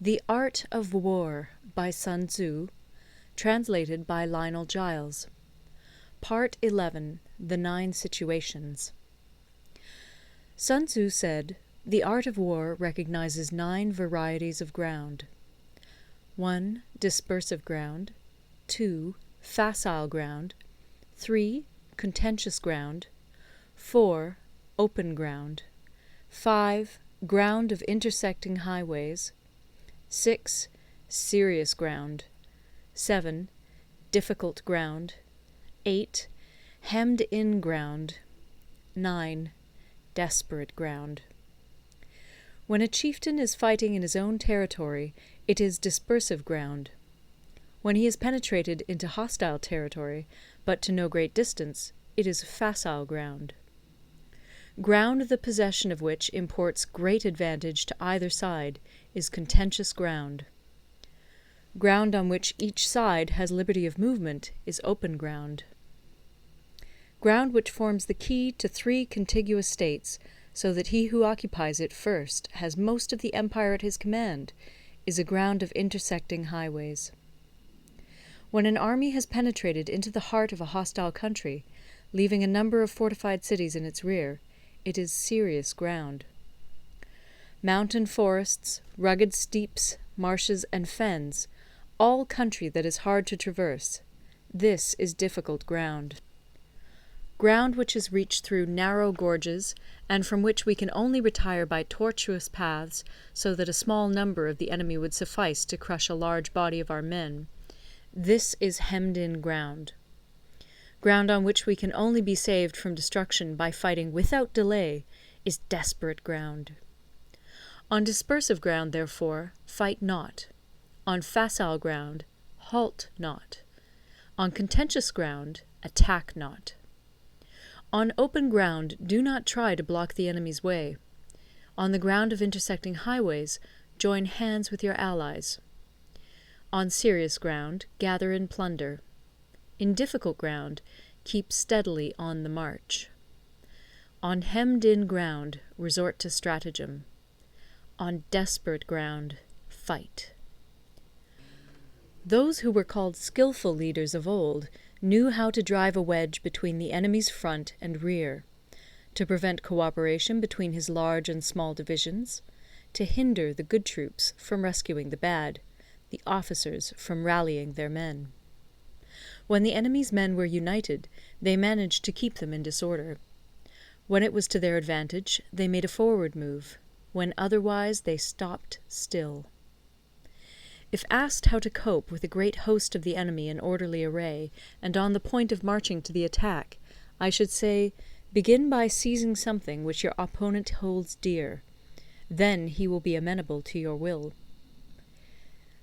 The Art of War by Sun Tzu, translated by Lionel Giles. Part 11. The 9 Situations. Sun Tzu said, "The art of war recognizes 9 varieties of ground. 1. Dispersive ground. 2. Facile ground. 3. Contentious ground. 4. Open ground. 5. Ground of intersecting highways. 6. Serious ground. 7. Difficult ground. 8. Hemmed-in ground. 9. Desperate ground." When a chieftain is fighting in his own territory, it is dispersive ground. When he has penetrated into hostile territory, but to no great distance, it is facile ground. Ground the possession of which imports great advantage to either side is contentious ground. Ground on which each side has liberty of movement is open ground. Ground which forms the key to 3 contiguous states, so that he who occupies it first has most of the empire at his command, is a ground of intersecting highways. When an army has penetrated into the heart of a hostile country, leaving a number of fortified cities in its rear, it is serious ground. Mountain forests, rugged steeps, marshes, and fens, all country that is hard to traverse, this is difficult ground. Ground which is reached through narrow gorges, and from which we can only retire by tortuous paths, so that a small number of the enemy would suffice to crush a large body of our men, this is hemmed-in ground. Ground on which we can only be saved from destruction by fighting without delay is desperate ground. On dispersive ground, therefore, fight not. On facile ground, halt not. On contentious ground, attack not. On open ground, do not try to block the enemy's way. On the ground of intersecting highways, join hands with your allies. On serious ground, gather in plunder. In difficult ground, keep steadily on the march. On hemmed-in ground, resort to stratagem. On desperate ground, fight. Those who were called skilful leaders of old knew how to drive a wedge between the enemy's front and rear, to prevent cooperation between his large and small divisions, to hinder the good troops from rescuing the bad, the officers from rallying their men. When the enemy's men were united, they managed to keep them in disorder. When it was to their advantage, they made a forward move. When otherwise, they stopped still. If asked how to cope with a great host of the enemy in orderly array, and on the point of marching to the attack, I should say, begin by seizing something which your opponent holds dear. Then he will be amenable to your will.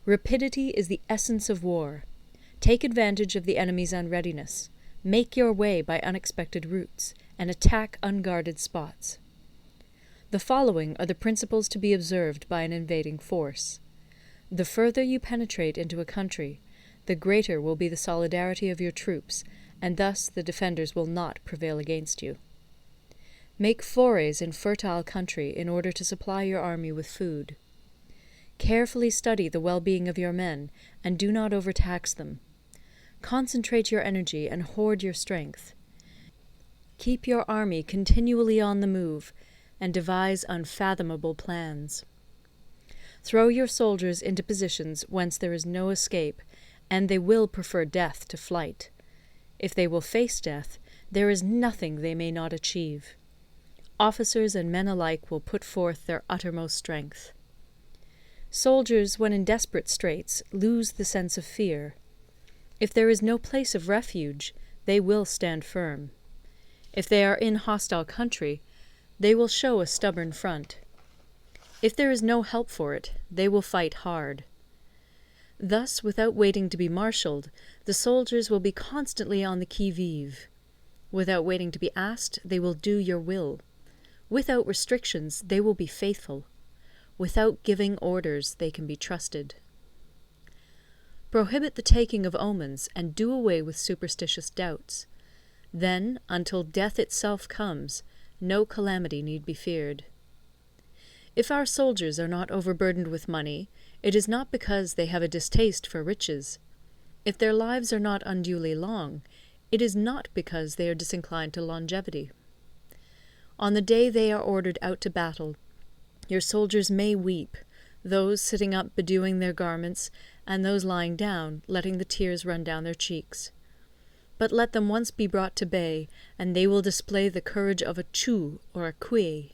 Rapidity is the essence of war. Take advantage of the enemy's unreadiness, make your way by unexpected routes, and attack unguarded spots. The following are the principles to be observed by an invading force. The further you penetrate into a country, the greater will be the solidarity of your troops, and thus the defenders will not prevail against you. Make forays in fertile country in order to supply your army with food. Carefully study the well-being of your men, and do not overtax them. Concentrate your energy and hoard your strength. Keep your army continually on the move, and devise unfathomable plans. Throw your soldiers into positions whence there is no escape, and they will prefer death to flight. If they will face death, there is nothing they may not achieve. Officers and men alike will put forth their uttermost strength. Soldiers, when in desperate straits, lose the sense of fear. If there is no place of refuge, they will stand firm. If they are in hostile country, they will show a stubborn front. If there is no help for it, they will fight hard. Thus, without waiting to be marshalled, the soldiers will be constantly on the qui-vive. Without waiting to be asked, they will do your will. Without restrictions, they will be faithful. Without giving orders, they can be trusted. Prohibit the taking of omens, and do away with superstitious doubts. Then, until death itself comes, no calamity need be feared. If our soldiers are not overburdened with money, It is not because they have a distaste for riches. If their lives are not unduly long, it is not because they are disinclined to longevity. On the day they are ordered out to battle, your soldiers may weep, those sitting up bedewing their garments, and those lying down, letting the tears run down their cheeks. But let them once be brought to bay, and they will display the courage of a Chu or a Kui.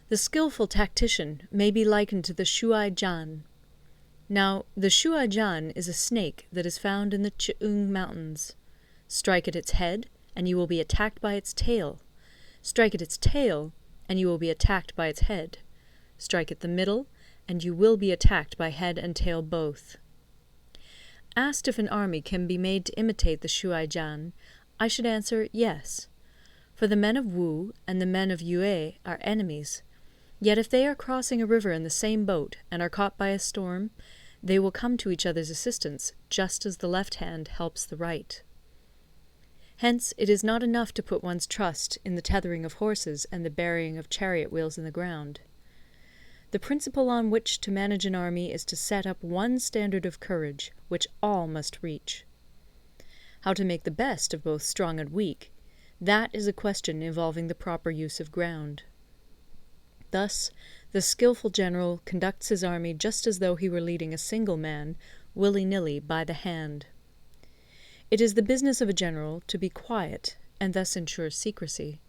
The skilful tactician may be likened to the Shuai Jan. Now, the Shuai Jan is a snake that is found in the Ch'ung Mountains. Strike at its head, and you will be attacked by its tail. Strike at its tail, and you will be attacked by its head. Strike at the middle, and you will be attacked by head and tail both. Asked if an army can be made to imitate the Shuai Jan, I should answer yes. For the men of Wu and the men of Yue are enemies. Yet if they are crossing a river in the same boat and are caught by a storm, they will come to each other's assistance, just as the left hand helps the right. Hence it is not enough to put one's trust in the tethering of horses and the burying of chariot wheels in the ground. The principle on which to manage an army is to set up one standard of courage, which all must reach. How to make the best of both strong and weak, that is a question involving the proper use of ground. Thus, the skilful general conducts his army just as though he were leading a single man, willy-nilly, by the hand. It is the business of a general to be quiet, and thus ensure secrecy,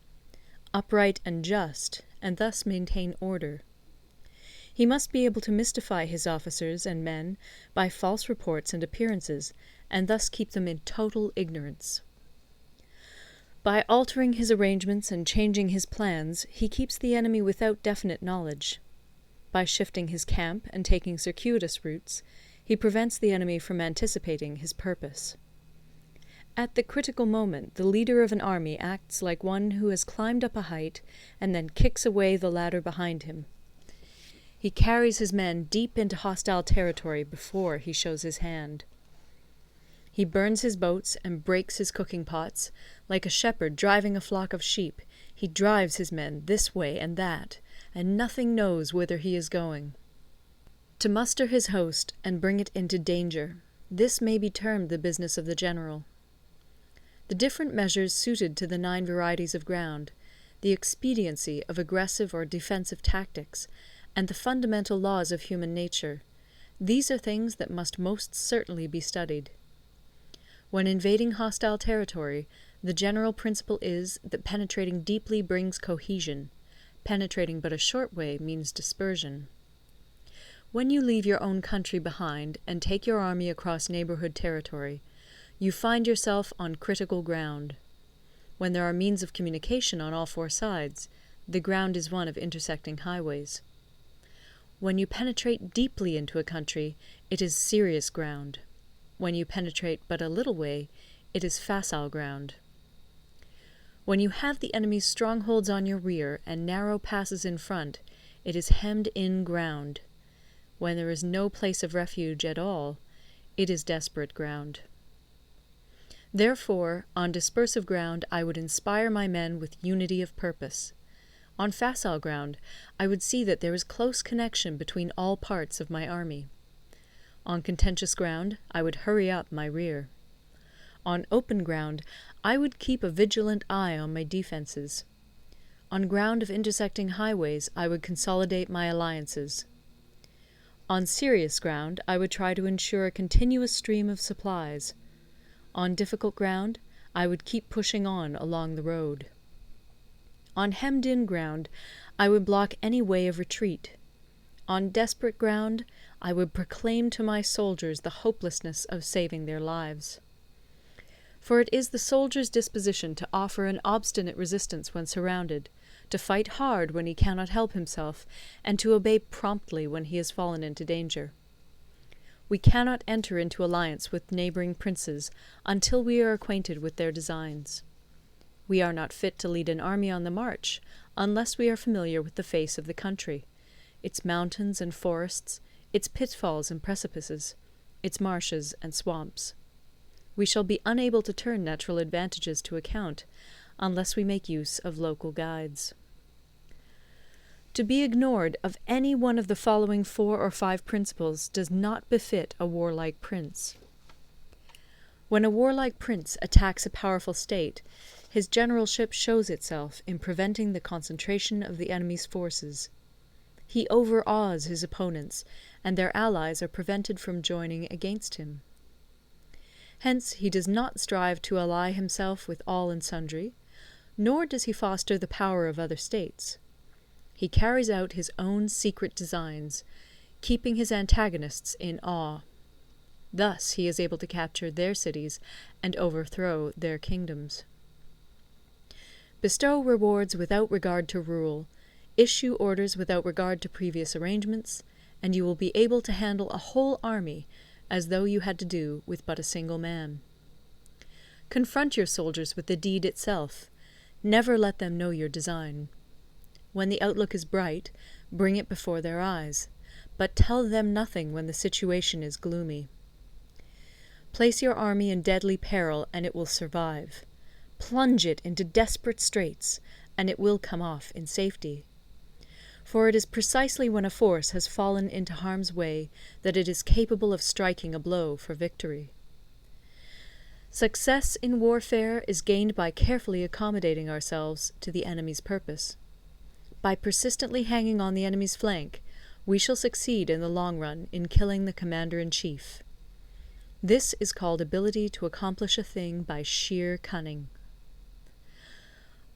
upright and just, and thus maintain order. He must be able to mystify his officers and men by false reports and appearances, and thus keep them in total ignorance. By altering his arrangements and changing his plans, he keeps the enemy without definite knowledge. By shifting his camp and taking circuitous routes, he prevents the enemy from anticipating his purpose. At the critical moment, the leader of an army acts like one who has climbed up a height and then kicks away the ladder behind him. He carries his men deep into hostile territory before he shows his hand. He burns his boats and breaks his cooking pots. Like a shepherd driving a flock of sheep, he drives his men this way and that, and nothing knows whither he is going. To muster his host and bring it into danger, this may be termed the business of the general. The different measures suited to the 9 varieties of ground, the expediency of aggressive or defensive tactics, and the fundamental laws of human nature, these are things that must most certainly be studied. When invading hostile territory, the general principle is that penetrating deeply brings cohesion. Penetrating but a short way means dispersion. When you leave your own country behind and take your army across neighborhood territory, you find yourself on critical ground. When there are means of communication on all 4 sides, the ground is one of intersecting highways. When you penetrate deeply into a country, it is serious ground. When you penetrate but a little way, it is facile ground. When you have the enemy's strongholds on your rear and narrow passes in front, it is hemmed-in ground. When there is no place of refuge at all, it is desperate ground. Therefore, on dispersive ground I would inspire my men with unity of purpose. On facile ground I would see that there is close connection between all parts of my army. On contentious ground I would hurry up my rear. On open ground I would keep a vigilant eye on my defences. On ground of intersecting highways I would consolidate my alliances. On serious ground I would try to ensure a continuous stream of supplies. On difficult ground I would keep pushing on along the road. On hemmed-in ground I would block any way of retreat. On desperate ground I would proclaim to my soldiers the hopelessness of saving their lives. For it is the soldier's disposition to offer an obstinate resistance when surrounded, to fight hard when he cannot help himself, and to obey promptly when he has fallen into danger. We cannot enter into alliance with neighbouring princes until we are acquainted with their designs. We are not fit to lead an army on the march unless we are familiar with the face of the country, its mountains and forests, its pitfalls and precipices, its marshes and swamps. We shall be unable to turn natural advantages to account unless we make use of local guides. To be ignored of any one of the following 4 or 5 principles does not befit a warlike prince. When a warlike prince attacks a powerful state, his generalship shows itself in preventing the concentration of the enemy's forces. He overawes his opponents, and their allies are prevented from joining against him. Hence he does not strive to ally himself with all and sundry, nor does he foster the power of other states. He carries out his own secret designs, keeping his antagonists in awe. Thus he is able to capture their cities and overthrow their kingdoms. Bestow rewards without regard to rule, issue orders without regard to previous arrangements, and you will be able to handle a whole army as though you had to do with but a single man. Confront your soldiers with the deed itself. Never let them know your design. When the outlook is bright, bring it before their eyes, but tell them nothing when the situation is gloomy. Place your army in deadly peril, and it will survive. Plunge it into desperate straits, and it will come off in safety. For it is precisely when a force has fallen into harm's way that it is capable of striking a blow for victory. Success in warfare is gained by carefully accommodating ourselves to the enemy's purpose. By persistently hanging on the enemy's flank, we shall succeed in the long run in killing the commander-in-chief. This is called ability to accomplish a thing by sheer cunning.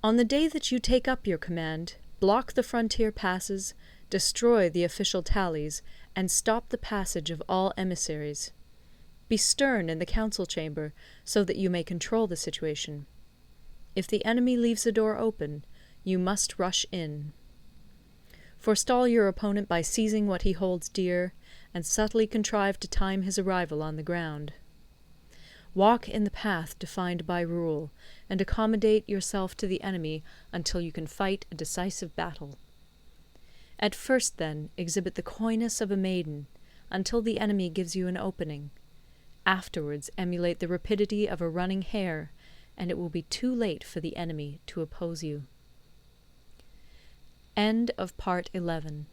On the day that you take up your command, block the frontier passes, destroy the official tallies, and stop the passage of all emissaries. Be stern in the council chamber, so that you may control the situation. If the enemy leaves the door open, you must rush in. Forestall your opponent by seizing what he holds dear, and subtly contrive to time his arrival on the ground. Walk in the path defined by rule, and accommodate yourself to the enemy until you can fight a decisive battle. At first, then, exhibit the coyness of a maiden, until the enemy gives you an opening. Afterwards emulate the rapidity of a running hare, and it will be too late for the enemy to oppose you. End of Part 11.